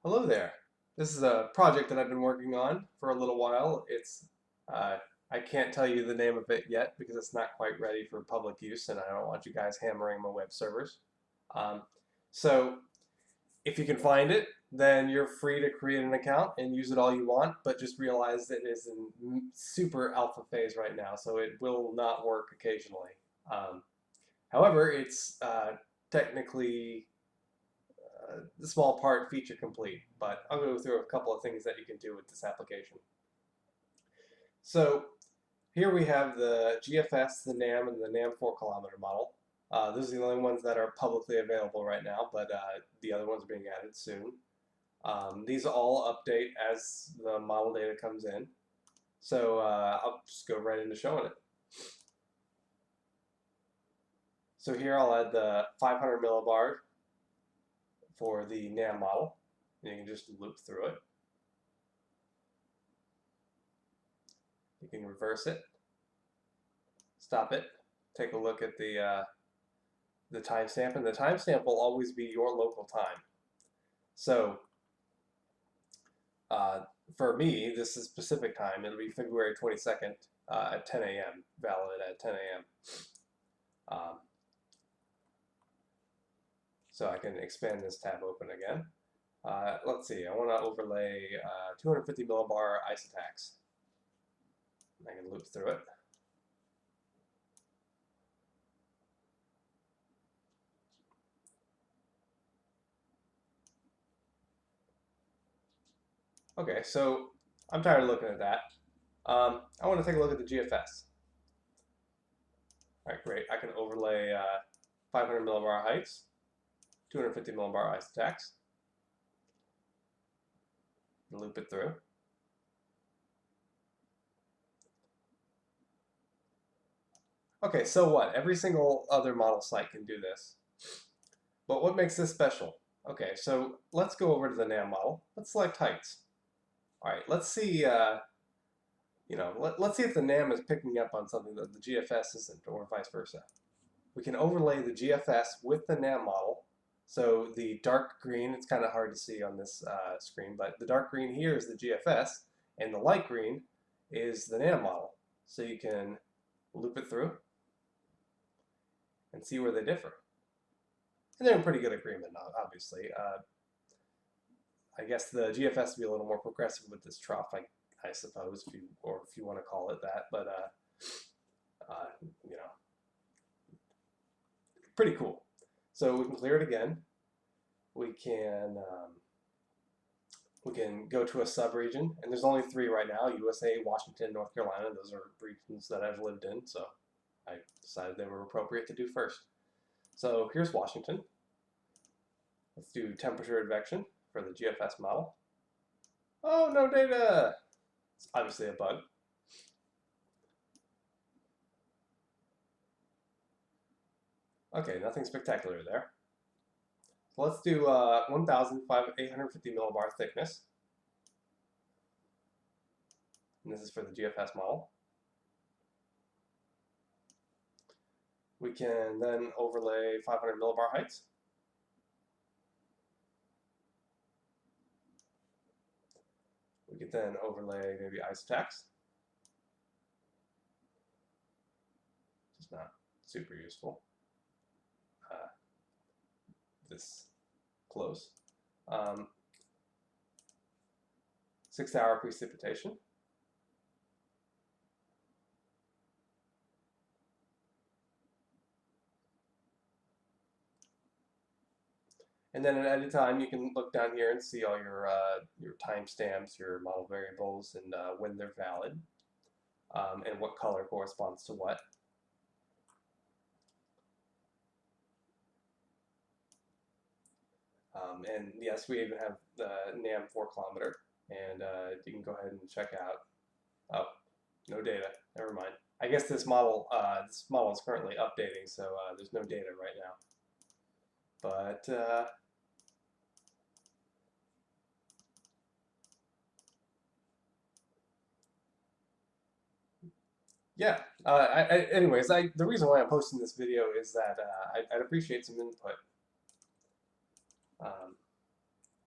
Hello there. This is a project that I've been working on for a little while. Uh, I can't tell you the name of it yet because it's not quite ready for public use and I don't want you guys hammering my web servers. Um, so if you can find it, then you're free to create an account and use it all you want, but just realize that it is in super alpha phase right now, so it will not work occasionally. Um, However, it's technically the small part feature complete, but I'll go through a couple of things that you can do with this application. So here we have the GFS, the NAM, and the NAM 4-kilometer model. Those are the only ones that are publicly available right now, but the other ones are being added soon. These all update as the model data comes in. So I'll just go right into showing it. So here I'll add the 500 millibar for the NAM model. And you can just loop through it. You can reverse it, stop it, take a look at the timestamp, and the timestamp will always be your local time. So for me, this is Pacific time. It'll be February 22nd at 10 a.m., valid at 10 a.m. So I can expand this tab open again. Let's see, I want to overlay 250 millibar ice attacks. I can loop through it. Okay, so I'm tired of looking at that. I want to take a look at the GFS. All right, great. I can overlay 500 millibar heights, 250 millibar ice attacks, and loop it through. Okay, so what? Every single other model site can do this. But what makes this special? Okay, so let's go over to the NAM model. Let's select heights. All right, let's see. Let's see if the NAM is picking up on something that the GFS isn't, or vice versa. We can overlay the GFS with the NAM model. So the dark green, it's kind of hard to see on this screen, but the dark green here is the GFS, and the light green is the NAM model. So you can loop it through and see where they differ. And they're in pretty good agreement, obviously. I guess the GFS would be a little more progressive with this trough, I suppose, if you want to call it that. But you know, pretty cool. So we can clear it again. We can go to a sub-region, and there's only 3 right now: USA, Washington, North Carolina. Those are regions that I've lived in, so I decided they were appropriate to do first. So here's Washington. Let's do temperature advection for the GFS model. Oh, no data! It's obviously a bug. Okay, nothing spectacular there. So let's do 1,850 millibar thickness. And this is for the GFS model. We can then overlay 500 millibar heights. We could then overlay maybe ice attacks. Just not super useful. This close. 6-hour precipitation. And then at any time, you can look down here and see all your timestamps, your model variables, and when they're valid, and what color corresponds to what. And yes, we even have the NAM 4-kilometer, and you can go ahead and check out. Oh, no data. Never mind. I guess this model is currently updating, so there's no data right now. But yeah. Anyways, the reason why I'm posting this video is that I'd appreciate some input.